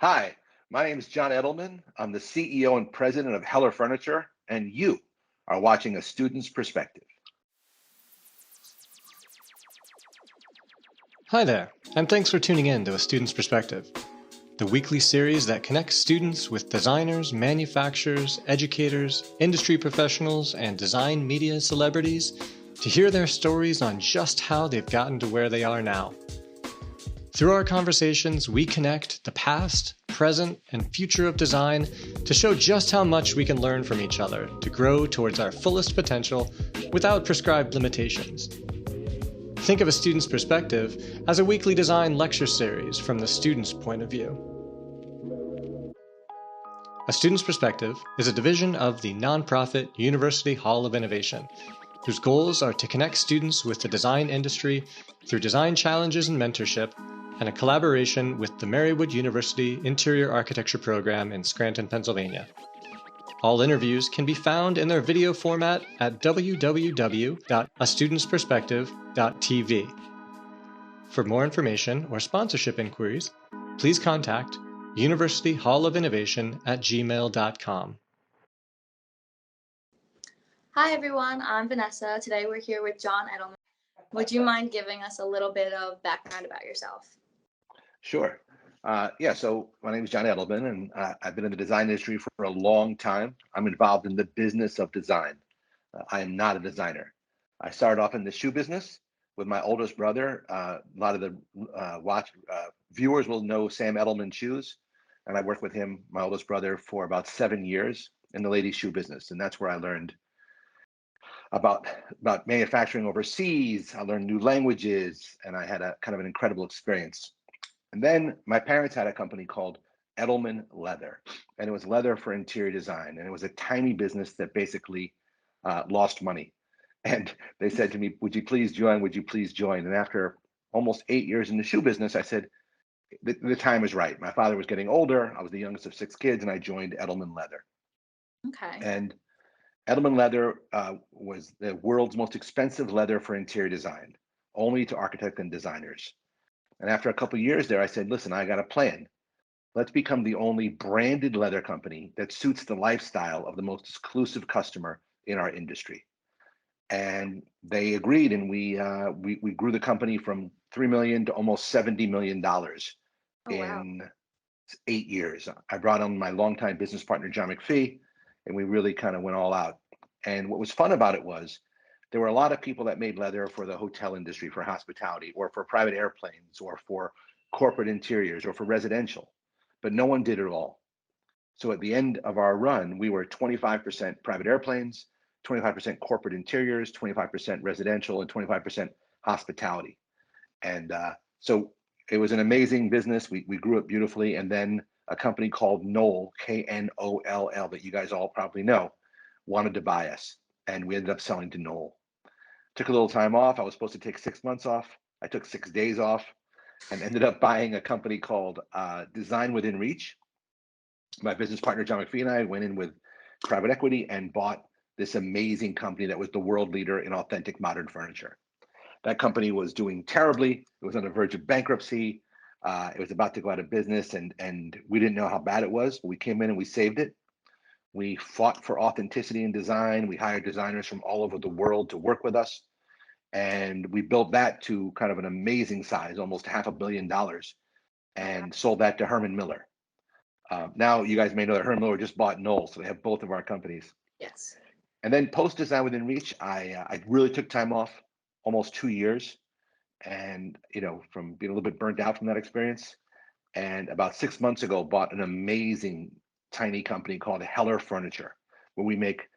Hi, my name is John Edelman. I'm the CEO and president of Heller Furniture, and you are watching A Student's Perspective. Hi there, and thanks for tuning in to A Student's Perspective, the weekly series that connects students with designers, manufacturers, educators, industry professionals, and design media celebrities to hear their stories on just how they've gotten to where they are now. Through our conversations, we connect the past, present, and future of design to show just how much we can learn from each other to grow towards our fullest potential without prescribed limitations. Think of A Student's Perspective as a weekly design lecture series from the student's point of view. A Student's Perspective is a division of the nonprofit University Hall of Innovation, whose goals are to connect students with the design industry through design challenges and mentorship, and a collaboration with the Marywood University Interior Architecture Program in Scranton, Pennsylvania. All interviews can be found in their video format at www.astudentsperspective.tv. For more information or sponsorship inquiries, please contact universityhallofinnovation@gmail.com. Hi everyone, I'm Vanessa. Today we're here with John Edelman. Would you mind giving us a little bit of background about yourself? Sure. So my name is John Edelman, and I've been in the design industry for a long time. I'm involved in the business of design. I am not a designer. I started off in the shoe business with my oldest brother. A lot of the viewers will know Sam Edelman Shoes, and I worked with him, my oldest brother, for about 7 years in the ladies' shoe business, and that's where I learned about manufacturing overseas. I learned new languages, and I had a kind of an incredible experience. And then my parents had a company called Edelman Leather, and it was leather for interior design. And it was a tiny business that basically lost money. And they said to me, "Would you please join? Would you please join?" And after almost 8 years in the shoe business, I said, the time is right. My father was getting older. I was the youngest of 6 kids, and I joined Edelman Leather. Okay. And Edelman Leather was the world's most expensive leather for interior design, only to architects and designers. And after a couple of years there, I said, listen, I got a plan. Let's become the only branded leather company that suits the lifestyle of the most exclusive customer in our industry. And they agreed, and we grew the company from $3 million to almost $70 million in 8 years. I brought on my longtime business partner, John McPhee, and we really kind of went all out. And what was fun about it was there were a lot of people that made leather for the hotel industry, for hospitality, or for private airplanes, or for corporate interiors, or for residential, but no one did it all. So at the end of our run, we were 25% private airplanes, 25% corporate interiors, 25% residential, and 25% hospitality. And so it was an amazing business. We grew it beautifully. And then a company called Knoll, Knoll, that you guys all probably know, wanted to buy us. And we ended up selling to Knoll. Took a little time off. I was supposed to take 6 months off. I took 6 days off and ended up buying a company called Design Within Reach. My business partner, John McPhee, and I went in with private equity and bought this amazing company that was the world leader in authentic modern furniture. That company was doing terribly. It was on the verge of bankruptcy. It was about to go out of business, and we didn't know how bad it was. But we came in and we saved it. We fought for authenticity in design. We hired designers from all over the world to work with us. And we built that to kind of an amazing size, almost $500 million, and sold that to Herman Miller. Now you guys may know that Herman Miller just bought Knoll, so they have both of our companies. Yes. And then post Design Within Reach, I really took time off, almost 2 years, and from being a little bit burnt out from that experience. And about 6 months ago, bought an amazing tiny company called Heller Furniture, where we make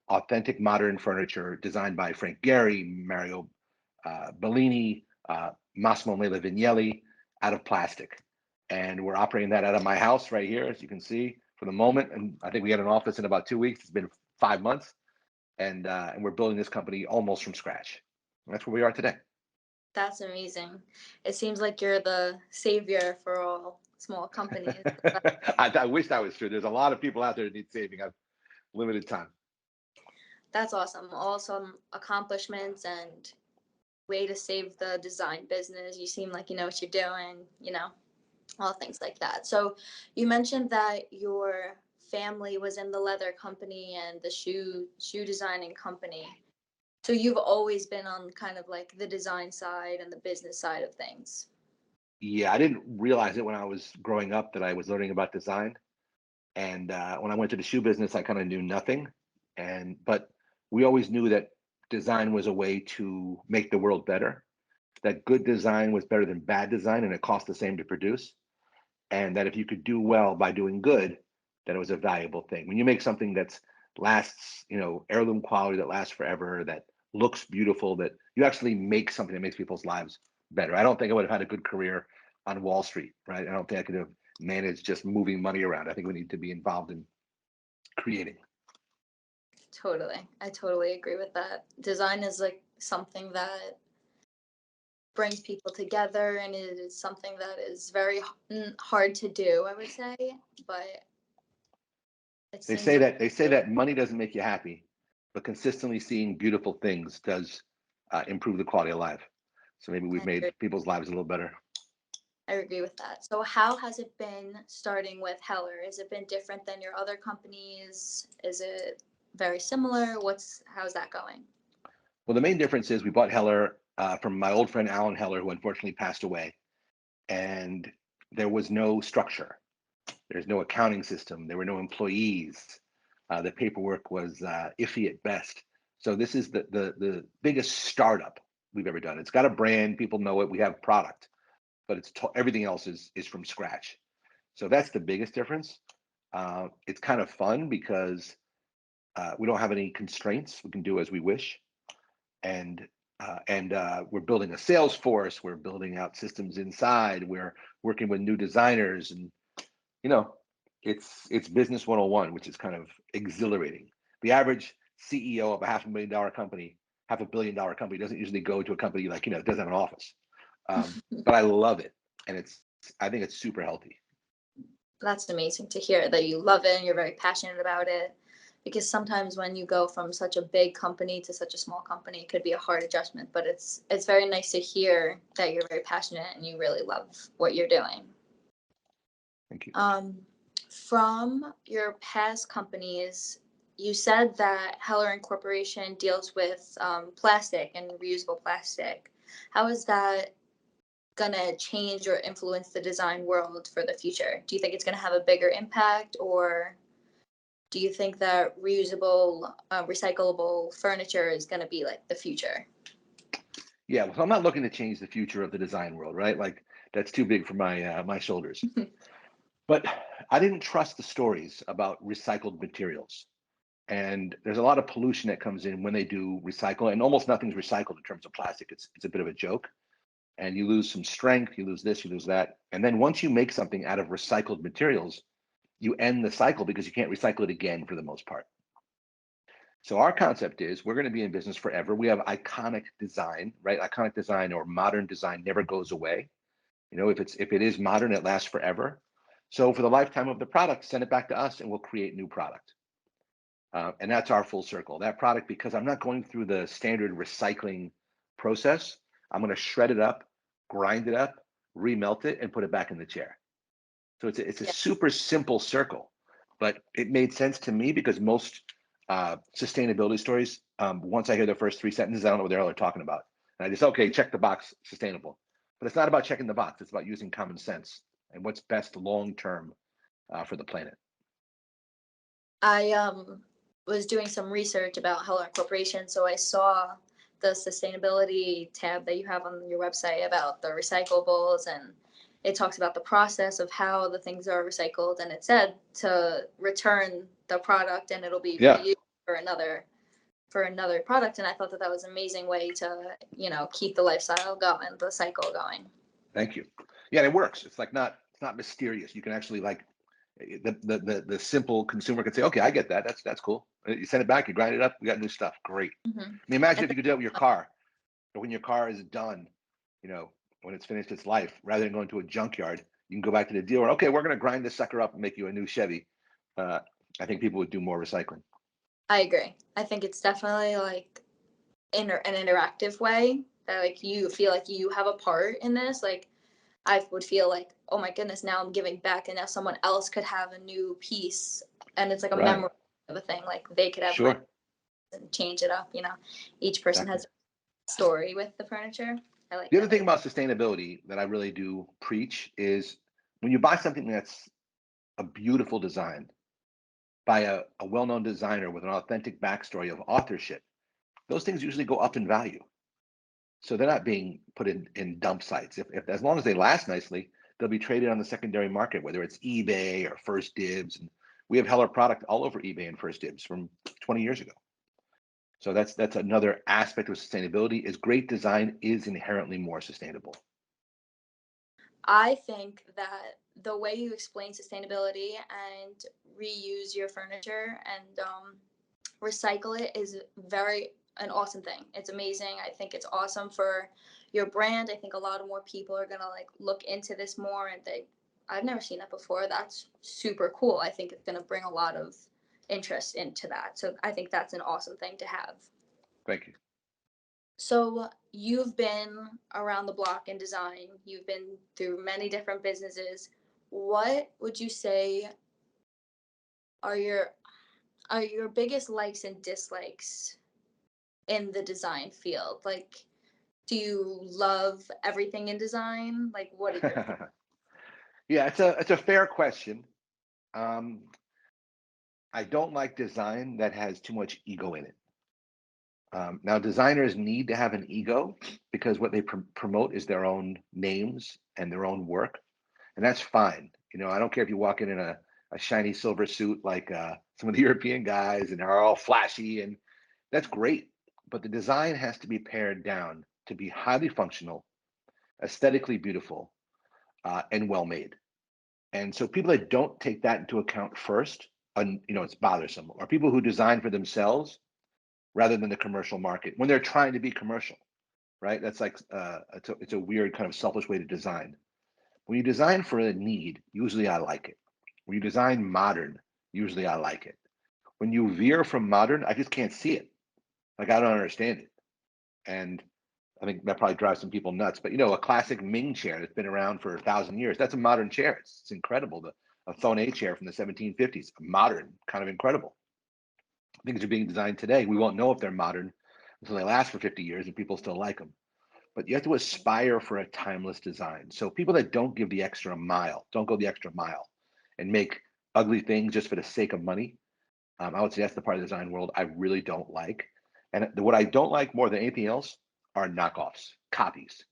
authentic modern furniture designed by Frank Gehry, Mario Bellini, Massimo Mele Vignelli, out of plastic. And we're operating that out of my house right here, as you can see, for the moment. And I think we get an office in about 2 weeks. It's been 5 months. And we're building this company almost from scratch. And that's where we are today. That's amazing. It seems like you're the savior for all small companies. I wish that was true. There's a lot of people out there that need saving. I've limited time. That's awesome. Awesome accomplishments and way to save the design business. You seem like you know what you're doing, all things like that. So you mentioned that your family was in the leather company and the shoe designing company. So you've always been on kind of like the design side and the business side of things. Yeah, I didn't realize it when I was growing up that I was learning about design. And when I went to the shoe business, I kind of knew nothing. But we always knew that design was a way to make the world better. That good design was better than bad design, and it cost the same to produce. And that if you could do well by doing good, that it was a valuable thing. When you make something that's lasts, heirloom quality, that lasts forever, that looks beautiful, that you actually make something that makes people's lives better. I don't think I would have had a good career on Wall Street, right? I don't think I could have managed just moving money around. I think we need to be involved in creating. Totally. I totally agree with that. Design is like something that brings people together, and it is something that is very hard to do, I would say, but it They seems say like that they say that money doesn't make you happy, but consistently seeing beautiful things does improve the quality of life. So maybe we've I made agree. people's lives a little better. I agree with that. So how has it been starting with Heller? Has it been different than your other companies? Is it very similar? How's that going? Well, the main difference is we bought Heller from my old friend Alan Heller, who unfortunately passed away, and there was no structure. There's no accounting system. There were no employees. The paperwork was iffy at best. So this is the biggest startup we've ever done. It's got a brand, people know it. We have product, but everything else is from scratch. So that's the biggest difference. It's kind of fun because we don't have any constraints. We can do as we wish, and we're building a sales force. We're building out systems inside. We're working with new designers, and you know, it's business 101, which is kind of exhilarating. The average CEO of a $500,000 company, $500 million company, doesn't usually go to a company like it doesn't have an office. But I love it, and I think it's super healthy. That's amazing to hear that you love it and you're very passionate about it. Because sometimes when you go from such a big company to such a small company, it could be a hard adjustment. But it's very nice to hear that you're very passionate and you really love what you're doing. Thank you. From your past companies, you said that Heller Incorporation deals with plastic and reusable plastic. How is that gonna change or influence the design world for the future? Do you think it's gonna have a bigger impact, or do you think that reusable, recyclable furniture is gonna be like the future? Yeah, well, I'm not looking to change the future of the design world, right? Like that's too big for my shoulders. But I didn't trust the stories about recycled materials. And there's a lot of pollution that comes in when they do recycle, and almost nothing's recycled in terms of plastic. It's a bit of a joke. And you lose some strength, you lose this, you lose that. And then once you make something out of recycled materials, you end the cycle because you can't recycle it again for the most part. So our concept is we're going to be in business forever. We have iconic design, right? Iconic design or modern design never goes away. If it is modern, it lasts forever. So for the lifetime of the product, send it back to us and we'll create new product. And that's our full circle. That product, because I'm not going through the standard recycling process, I'm going to shred it up, grind it up, remelt it, and put it back in the chair. So it's a Yeah. super simple circle, but it made sense to me because most sustainability stories, once I hear the first three sentences, I don't know what the hell they're talking about. And I just, okay, check the box, sustainable. But it's not about checking the box. It's about using common sense and what's best long term for the planet. I was doing some research about Heller Corporation, so I saw the sustainability tab that you have on your website about the recyclables, and it talks about the process of how the things are recycled, and it said to return the product and it'll be Yeah, reused for another product, and I thought that that was an amazing way to keep the lifestyle going, the cycle going. thank you. Yeah, and it works. It's not mysterious. You can actually like the simple consumer can say, okay, I get that. That's cool. You send it back, you grind it up, we got new stuff. Great. Mm-hmm. I mean, imagine And if you could do that with your car. But when your car is done, you know, when it's finished its life, rather than going to a junkyard, you can go back to the dealer. Okay, we're going to grind this sucker up and make you a new Chevy. Uh, I think people would do more recycling. I agree. I think it's definitely like an interactive way that like you feel like you have a part in this. Like I would feel like, oh my goodness, now I'm giving back, and now someone else could have a new piece, and it's like a Right. memory of a thing. Like they could have my Sure. and change it up. Each person Exactly. has a story with the furniture. I like The other that. thing about sustainability that I really do preach is when you buy something that's a beautiful design by a well-known designer with an authentic backstory of authorship, those things usually go up in value. So they're not being put in dump sites. If as long as they last nicely, they'll be traded on the secondary market, whether it's eBay or First Dibs. And we have Heller product all over eBay and First Dibs from 20 years ago. So that's another aspect of sustainability is great design is inherently more sustainable. I think that the way you explain sustainability and reuse your furniture and recycle it is very an awesome thing. It's amazing. I think it's awesome for your brand. I think a lot of more people are gonna like look into this more, and I've never seen that before. That's super cool. I think it's gonna bring a lot of interest into that. So I think that's an awesome thing to have. Thank you. So you've been around the block in design. You've been through many different businesses. What would you say are your biggest likes and dislikes in the design field? Like, do you love everything in design? Like, what is your Yeah, it's a fair question. Um, I don't like design that has too much ego in it. Now, designers need to have an ego because what they promote is their own names and their own work, and that's fine. I don't care if you walk in a shiny silver suit like some of the European guys and are all flashy, and that's great. But the design has to be pared down to be highly functional, aesthetically beautiful, and well made. And so people that don't take that into account first, and it's bothersome. Or people who design for themselves rather than the commercial market when they're trying to be commercial, right? That's like it's a weird kind of selfish way to design. When you design for a need, usually I like it. When you design modern, usually I like it. When you veer from modern, I just can't see it. Like I don't understand it. And I think that probably drives some people nuts. But a classic Ming chair that's been around for 1,000 years, that's a modern chair. It's incredible. A Thonet chair from the 1750s, modern, kind of incredible. Things are being designed today. We won't know if they're modern until they last for 50 years and people still like them. But you have to aspire for a timeless design. So people that don't give the extra mile, don't go the extra mile and make ugly things just for the sake of money. I would say that's the part of the design world I really don't like. And what I don't like more than anything else are knockoffs, copies.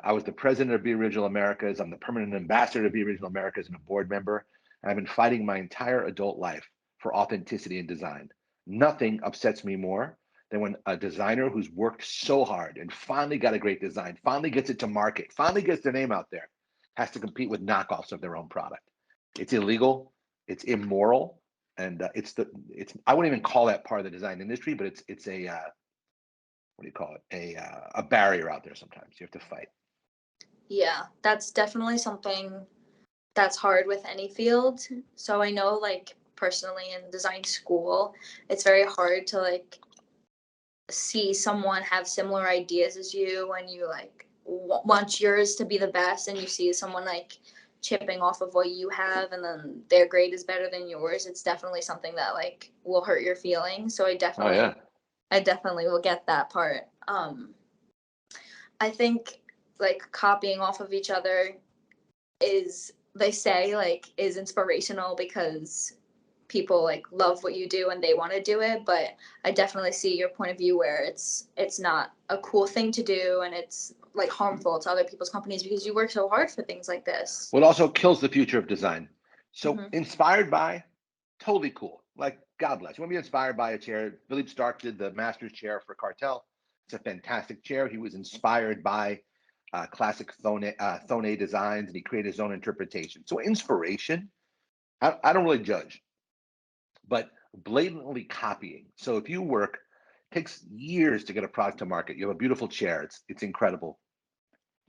I was the president of Be Original Americas. I'm the permanent ambassador to Be Original Americas and a board member. And I've been fighting my entire adult life for authenticity in design. Nothing upsets me more than when a designer who's worked so hard and finally got a great design, finally gets it to market, finally gets their name out there, has to compete with knockoffs of their own product. It's illegal, it's immoral, and it's I wouldn't even call that part of the design industry, but it's a what do you call it? A barrier out there. Sometimes you have to fight. Yeah, that's definitely something that's hard with any field. So I know, like, personally in design school, it's very hard to like see someone have similar ideas as you when you like want yours to be the best, and you see someone like chipping off of what you have and then their grade is better than yours. It's definitely something that like will hurt your feelings. So Oh yeah. I definitely will get that part. I think like copying off of each other is, they say, like, is inspirational because people like love what you do and they want to do it. But I definitely see your point of view where it's not a cool thing to do, and it's like harmful to other people's companies because you work so hard for things like this. Well, it also kills the future of design. So Hmm. inspired by, totally cool. Like God bless. You want to be inspired by a chair? Philippe Stark did the master's chair for Cartel. It's a fantastic chair. He was inspired by classic Thonet designs, and he created his own interpretation. So inspiration, I don't really judge, but blatantly copying. So if you work, takes years to get a product to market. You have a beautiful chair. It's incredible.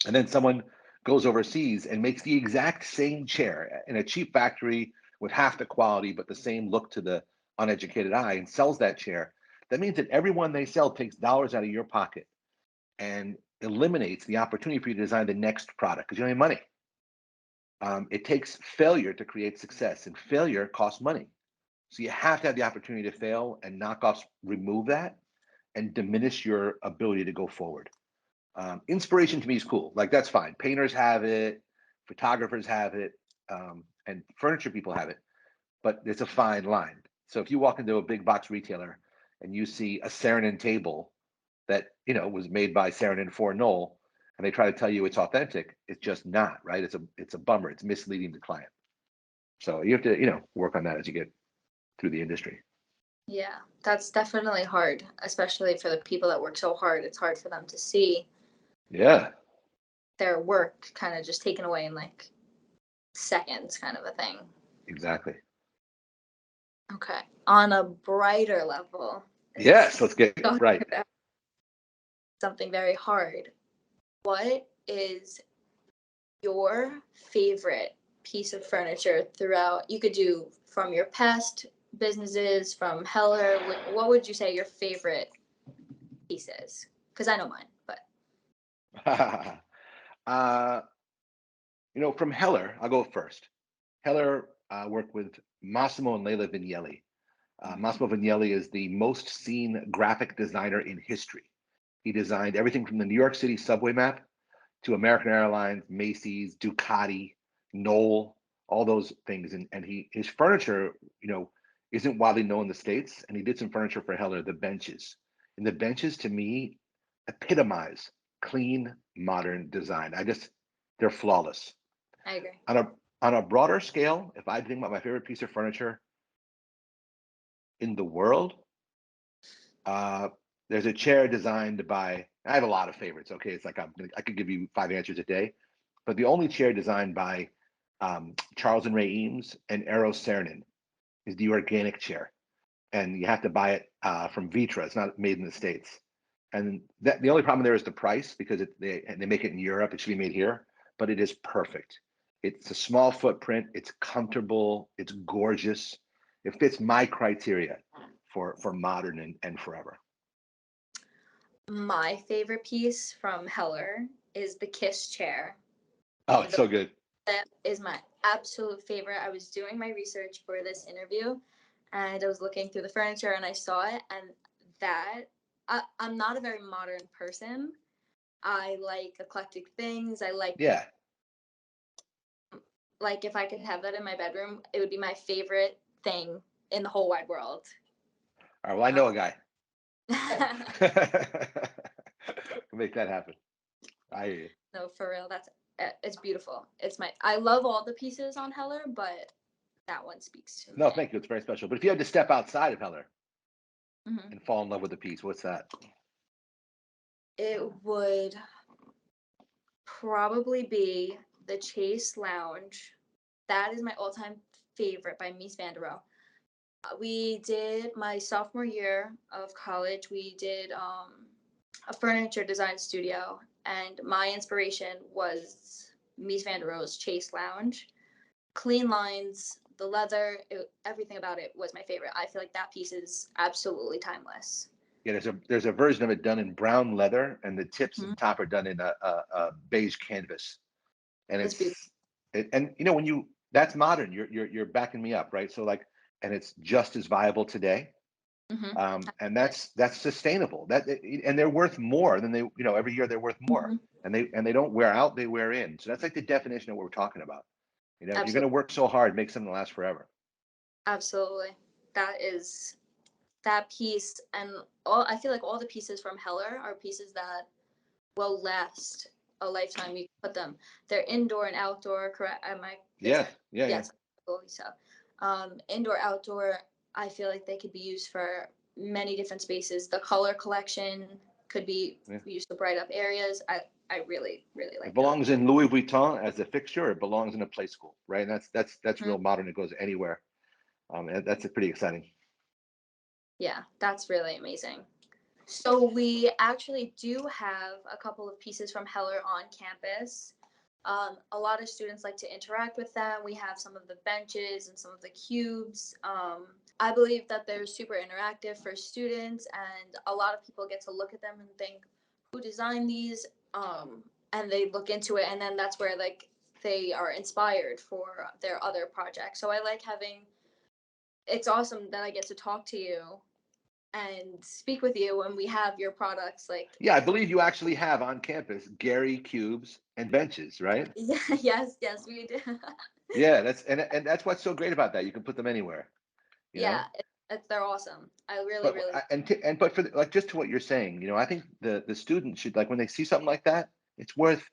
And then someone goes overseas and makes the exact same chair in a cheap factory with half the quality, but the same look to the uneducated eye and sells that chair. That means that everyone they sell takes dollars out of your pocket. And eliminates the opportunity for you to design the next product because you don't have money. It takes failure to create success, and failure costs money. So you have to have the opportunity to fail, and knockoffs remove that and diminish your ability to go forward. Inspiration to me is cool. Like that's fine. Painters have it, photographers have it, and furniture people have it. But it's a fine line. So if you walk into a big box retailer and you see a Saarinen table that was made by Saarinen for Knoll, and they try to tell you it's authentic, it's just not, right? It's a bummer. It's misleading the client. So you have to work on that as you get through the industry. Yeah, that's definitely hard, especially for the people that work so hard. It's hard for them to see Yeah, their work kind of just taken away in like seconds, kind of a thing. exactly. Okay. On a brighter level, Yes, let's get talking right. about something very hard. What is your favorite piece of furniture throughout? You could do from your past businesses, from Heller. What would you say your favorite piece is? Because I know mine, but uh, from Heller, I'll go first. Heller worked with Massimo and Leila Vignelli. Massimo Vignelli is the most seen graphic designer in history. He designed everything from the New York City subway map to American Airlines, Macy's, Ducati, Knoll, all those things. And his furniture, isn't widely known in the States. And he did some furniture for Heller, the benches. And the benches to me epitomize clean, modern design. They're flawless. I agree. On a broader scale, if I think about my favorite piece of furniture in the world, uh, there's a chair designed by. I have a lot of favorites. Okay, it's like I could give you 5 answers a day, but the only chair designed by Charles and Ray Eames and Eros Saarinen is the organic chair, and you have to buy it from Vitra. It's not made in the States, and the only problem there is the price because they make it in Europe. It should be made here, but it is perfect. It's a small footprint. It's comfortable. It's gorgeous. It fits my criteria for modern and forever. My favorite piece from Heller is the Kiss chair. Oh, it's so good. That is my absolute favorite. I was doing my research for this interview and I was looking through the furniture and I saw it, and I'm not a very modern person. I like eclectic things. I Yeah. like if I could have that in my bedroom, it would be my favorite thing in the whole wide world. All right. Well, I know a guy. Make that happen. I hear you. No, for real, it's beautiful. I love all the pieces on Heller, but that one speaks to me. No, thank you. It's very special. But if you had to step outside of Heller Mm-hmm. and fall in love with a piece, what's that? It would probably be the Chase Lounge. That is my all-time favorite by Mies van der Rohe. We did my sophomore year of college. We did a furniture design studio, and my inspiration was Mies van der Rohe's Chase Lounge. Clean lines, the leather, everything about it was my favorite. I feel like that piece is absolutely timeless. Yeah, there's a version of it done in brown leather, and the tips Mm-hmm. and top are done in a beige canvas. And It's beautiful. when that's modern. You're backing me up, right? So and it's just as viable today. Mm-hmm. And that's sustainable. And they're worth more than every year they're worth more, Mm-hmm. and they don't wear out, they wear in. So that's like the definition of what we're talking about. If you're going to Absolutely. work so hard, make something last forever. Absolutely. That piece, and I feel like all the pieces from Heller are pieces that will last a lifetime. You put them. They're indoor and outdoor. Correct? Yeah. Yes. So, indoor, outdoor. I feel like they could be used for many different spaces. The color collection could be used to bright up areas. I really, really like It belongs in Louis Vuitton as a fixture. It belongs in a play school, right? And that's real modern. It goes anywhere. And that's pretty exciting. Yeah, that's really amazing. So we actually do have a couple of pieces from Heller on campus. A lot of students like to interact with them. We have some of the benches and some of the cubes. I believe that they're super interactive for students, and a lot of people get to look at them and think, who designed these? and they look into it, and then that's where like they are inspired for their other projects. So I like having, it's awesome that I get to talk to you and speak with you when we have your products like Yeah, I believe you actually have on campus Gary cubes and benches, right? yeah, yes, we do. Yeah, and that's what's so great about that. You can put them anywhere, you Yeah, know. they're awesome. I really, But really. and but for like just to what you're saying, I think the student should, like, when they see something like that, it's worth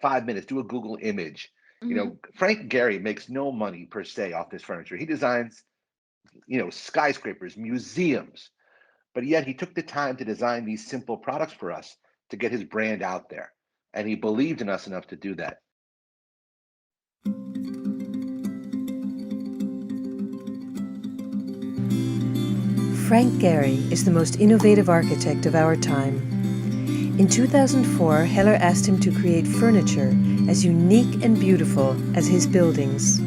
5 minutes. Do a Google image. Hmm. Frank Gehry makes no money per se off this furniture. He designs, skyscrapers, museums, but yet he took the time to design these simple products for us to get his brand out there, and he believed in us enough to do that. Frank Gehry is the most innovative architect of our time. In 2004, Heller asked him to create furniture as unique and beautiful as his buildings.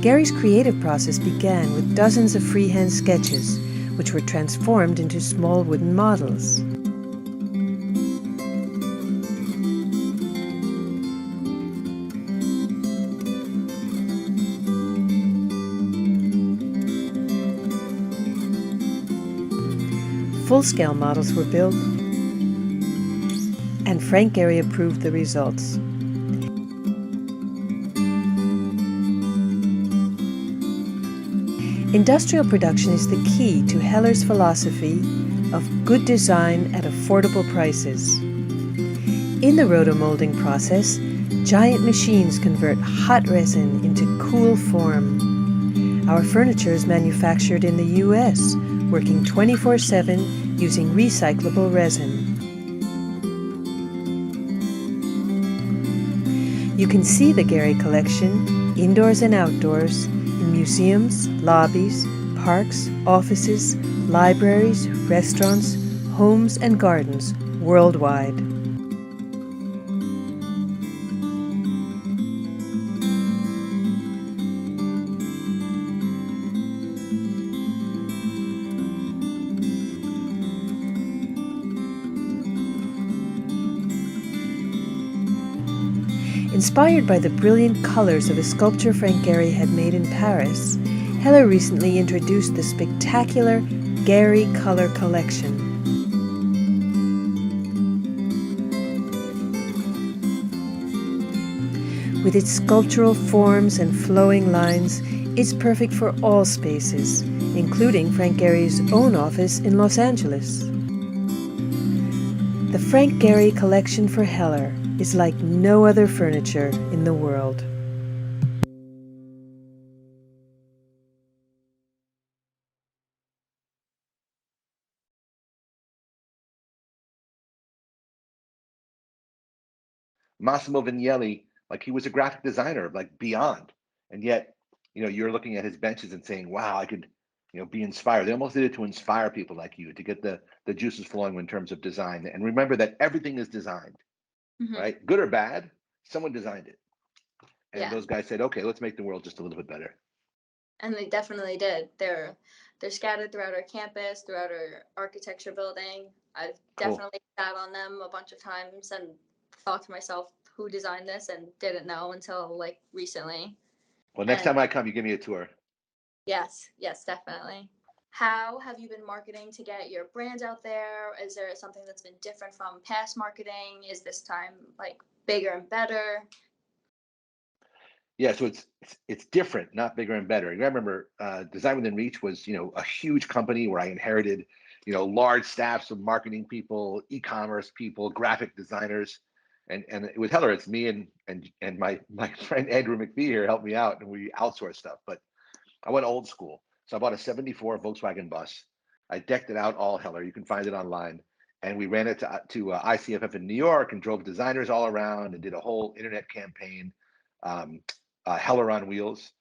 Gehry's creative process began with dozens of freehand sketches, which were transformed into small wooden models. Full-scale models were built, and Frank Gehry approved the results. Industrial production is the key to Heller's philosophy of good design at affordable prices. In the rotomolding process, giant machines convert hot resin into cool form. Our furniture is manufactured in the US, working 24/7 using recyclable resin. You can see the Gehry collection, indoors and outdoors, in museums, lobbies, parks, offices, libraries, restaurants, homes and gardens worldwide. Inspired by the brilliant colors of a sculpture Frank Gehry had made in Paris, Heller recently introduced the spectacular Gehry Color Collection. With its sculptural forms and flowing lines, it's perfect for all spaces, including Frank Gehry's own office in Los Angeles. The Frank Gehry Collection for Heller is like no other furniture in the world. Massimo Vignelli, like, he was a graphic designer, like, beyond, and yet, you're looking at his benches and saying, "Wow, I could, be inspired." They almost did it to inspire people like you to get the juices flowing in terms of design. And remember that everything is designed, Hmm. right? Good or bad, someone designed it, and Yeah, those guys said, "Okay, let's make the world just a little bit better." and they definitely did. They're scattered throughout our campus, throughout our architecture building. I've Cool. definitely sat on them a bunch of times and thought to myself, who designed this, and didn't know until like recently. Well, next And time I come, you give me a tour. yes, definitely. How have you been marketing to get your brand out there? Is there something that's been different from past marketing? Is this time like bigger and better? Yeah, so it's different, not bigger and better. You remember, Design Within Reach was, a huge company where I inherited, large staffs of marketing people, e-commerce people, graphic designers, and with Heller, it's me and my friend Andrew McPhee here helped me out, and we outsource stuff. But I went old school, so I bought a '74 Volkswagen bus. I decked it out all Heller. You can find it online, and we ran it to ICFF in New York and drove designers all around and did a whole internet campaign. Um, Heller on Wheels.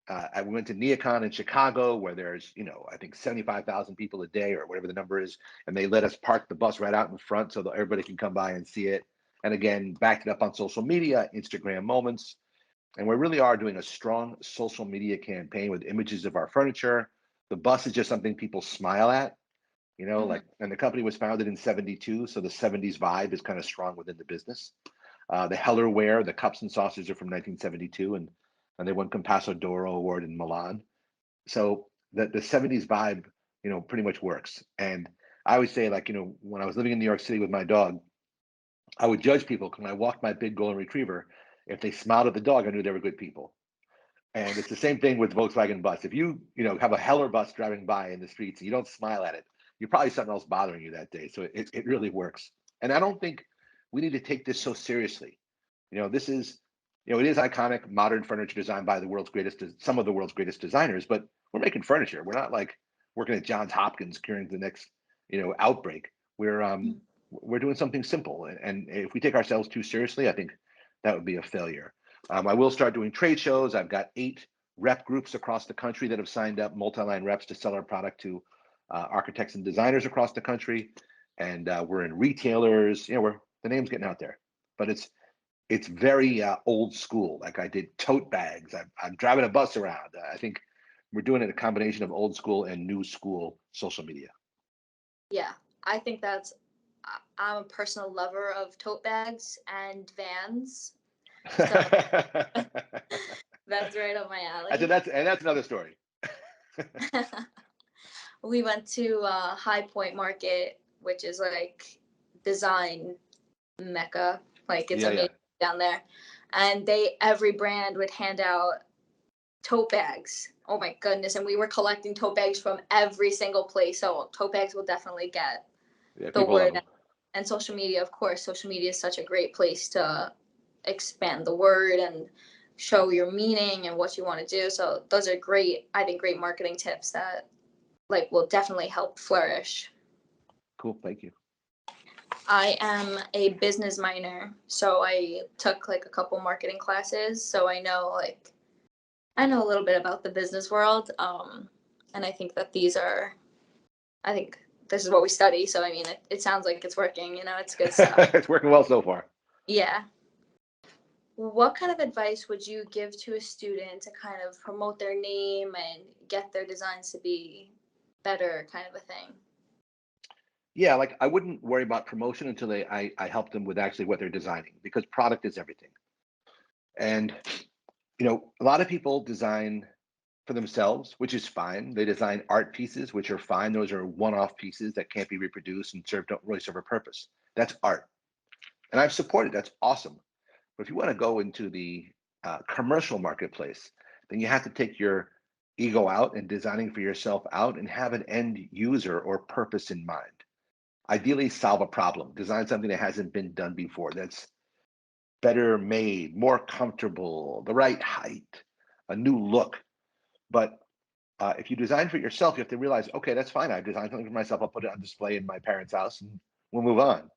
We went to Neocon in Chicago, where there's, I think 75,000 people a day or whatever the number is, and they let us park the bus right out in front so that everybody can come by and see it. And again, backed it up on social media, Instagram moments, and we really are doing a strong social media campaign with images of our furniture. The bus is just something people smile at. Like, and the company was founded in 72. So the 70s vibe is kind of strong within the business. The Hellerware, the cups and saucers are from 1972, and they won Compasso d'Oro Award in Milan. So the 70s vibe, pretty much works. And I always say, like, when I was living in New York City with my dog, I would judge people when I walked my big golden retriever. If they smiled at the dog, I knew they were good people. And it's the same thing with Volkswagen bus. If you, have a Heller bus driving by in the streets and you don't smile at it, you're probably something else bothering you that day. So it really works. And I don't think we need to take this so seriously. This is, it is iconic modern furniture designed by some of the world's greatest designers, but we're making furniture. We're not like working at Johns Hopkins curing the next, outbreak. We're doing something simple. And if we take ourselves too seriously, I think that would be a failure. I will start doing trade shows. I've got 8 rep groups across the country that have signed up, multi-line reps, to sell our product to architects and designers across the country. And we're in retailers. The name's getting out there, but it's very old school. Like, I did tote bags. I'm driving a bus around. I think we're doing it a combination of old school and new school social media. Yeah, I think I'm a personal lover of tote bags and vans. So that's right up my alley. That's another story. We went to High Point Market, which is like design mecca. Like, it's amazing down there. And every brand would hand out tote bags. Oh my goodness. And we were collecting tote bags from every single place. So tote bags will definitely get the word out. And social media, of course. Social media is such a great place to expand the word and show your meaning and what you want to do. So those are great marketing tips that will definitely help flourish. Cool. Thank you. I am a business minor, so I took a couple marketing classes. So I know a little bit about the business world. And I think that this is what we study. So, I mean, it sounds like it's working, it's good stuff. It's working well so far. Yeah. What kind of advice would you give to a student to kind of promote their name and get their designs to be better, kind of a thing? Yeah, like, I wouldn't worry about promotion until I help them with actually what they're designing, because product is everything. And, a lot of people design for themselves, which is fine. They design art pieces, which are fine. Those are one-off pieces that can't be reproduced and don't really serve a purpose. That's art. And I've supported, that's awesome. But if you want to go into the commercial marketplace, then you have to take your ego out and designing for yourself out and have an end user or purpose in mind. Ideally, solve a problem, design something that hasn't been done before, that's better made, more comfortable, the right height, a new look. But if you design for yourself, you have to realize, okay, that's fine. I've designed something for myself. I'll put it on display in my parents' house and we'll move on.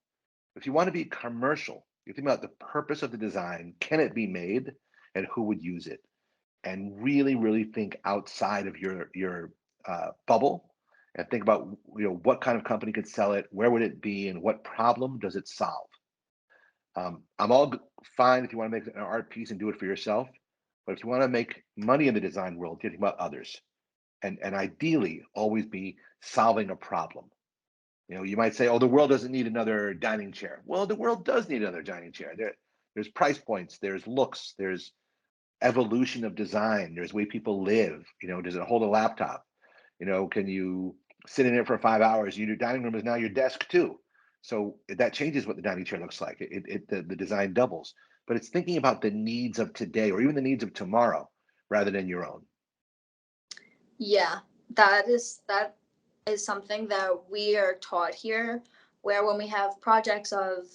If you want to be commercial, you think about the purpose of the design. Can it be made, and who would use it? And really, really think outside of your bubble, and think about what kind of company could sell it, where would it be, and what problem does it solve. I'm all fine if you want to make an art piece and do it for yourself, but if you want to make money in the design world, you think about others, and ideally always be solving a problem. You might say, oh, the world doesn't need another dining chair. Well, the world does need another dining chair. There's price points, there's looks, there's evolution of design, there's way people live. Does it hold a laptop? Can you sit in it for 5 hours? Your dining room is now your desk too. So that changes what the dining chair looks like. The design doubles, but it's thinking about the needs of today or even the needs of tomorrow rather than your own. Yeah, that is something that we are taught here, where when we have projects of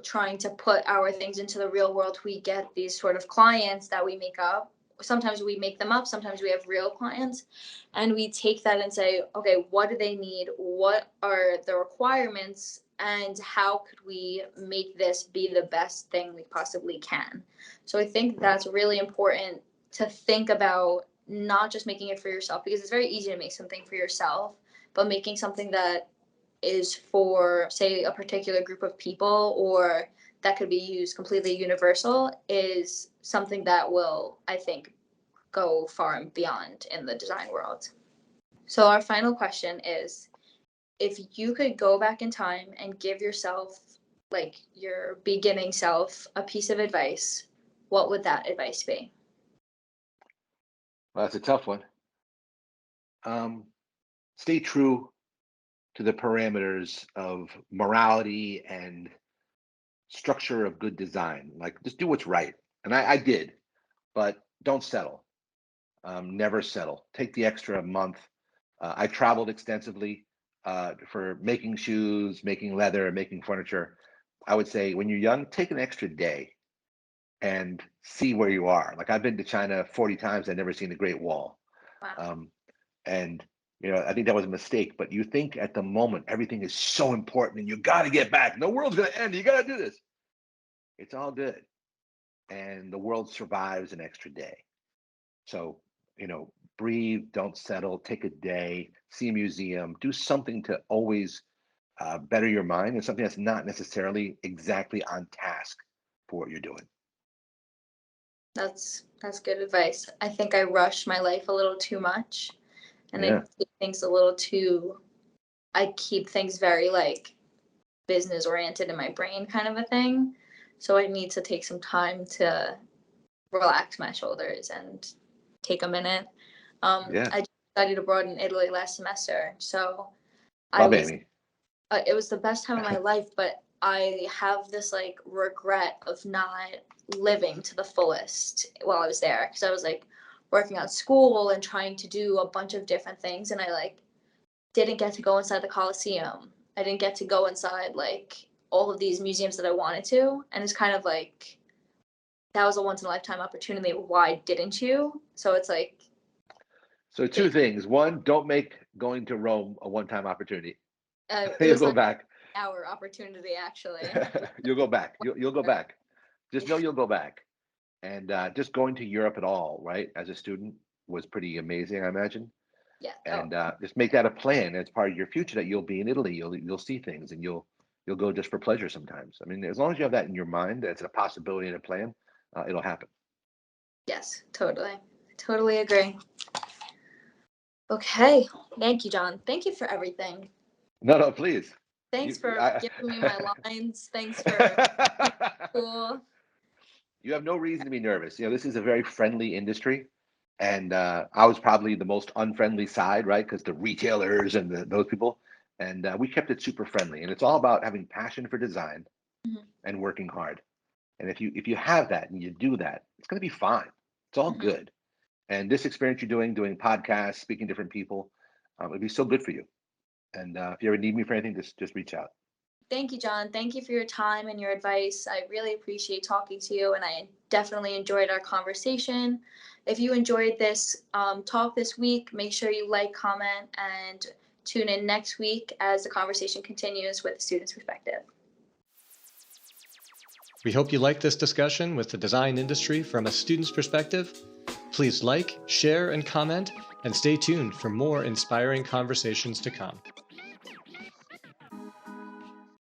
trying to put our things into the real world, we get these sort of clients that we make up. Sometimes we make them up, sometimes we have real clients, and we take that and say, okay, what do they need? What are the requirements? And how could we make this be the best thing we possibly can? So I think that's really important to think about, not just making it for yourself, because it's very easy to make something for yourself, but making something that is for, say, a particular group of people, or that could be used completely universal, is something that will, I think, go far and beyond in the design world. So our final question is, if you could go back in time and give yourself, like your beginning self, a piece of advice, what would that advice be? Well, that's a tough one. Um, Stay true to the parameters of morality and structure of good design. Like, just do what's right. And I did, but don't settle. Never settle. Take the extra month. I traveled extensively for making shoes, making leather, making furniture. I would say when you're young, take an extra day and see where you are. Like, I've been to China 40 times. I've never seen the Great Wall. Wow. And I think that was a mistake. But you think at the moment everything is so important and you got to get back. The world's going to end. You got to do this. It's all good, and the world survives an extra day. So breathe, don't settle. Take a day, see a museum, do something to always better your mind, and something that's not necessarily exactly on task for what you're doing. That's good advice. I think I rush my life a little too much, and Yeah, I keep things very like business oriented in my brain kind of a thing. So I need to take some time to relax my shoulders and take a minute. yeah. I studied abroad in Italy last semester, so I Love was Amy. it was the best time of my life, but I have this like regret of not living to the fullest while I was there, because I was like working on school and trying to do a bunch of different things, and I like didn't get to go inside the Coliseum. I didn't get to go inside like all of these museums that I wanted to, and it's kind of like that was a once in a lifetime opportunity. Why didn't you? So it's like So two it, things. One, don't make going to Rome a one-time opportunity. it You'll was go like back. our opportunity actually. You'll go back. You'll go back. Just know you'll go back. And just going to Europe at all, right, as a student was pretty amazing, I imagine. Yeah. Oh, And just make that a plan as part of your future, that you'll be in Italy, you'll see things, and you'll go just for pleasure sometimes. I mean, as long as you have that in your mind, that's a possibility and a plan, it'll happen. yes, totally. Totally agree. Okay. Thank you, John. Thank you for everything. No, no, please. Thanks You, for I, giving me my lines. Thanks for cool. you have no reason to be nervous. This is a very friendly industry, and I was probably the most unfriendly side, right? Because the retailers and those people, and we kept it super friendly. And it's all about having passion for design Mhm, and working hard. And if you have that and you do that, it's going to be fine. It's all mhm. good. And this experience you're doing podcasts, speaking to different people, it'd be so good for you. And if you ever need me for anything, just reach out. Thank you, John. Thank you for your time and your advice. I really appreciate talking to you, and I definitely enjoyed our conversation. If you enjoyed this talk this week, make sure you like, comment, and tune in next week as the conversation continues with the student's perspective. We hope you liked this discussion with the design industry from a student's perspective. Please like, share, and comment, and stay tuned for more inspiring conversations to come.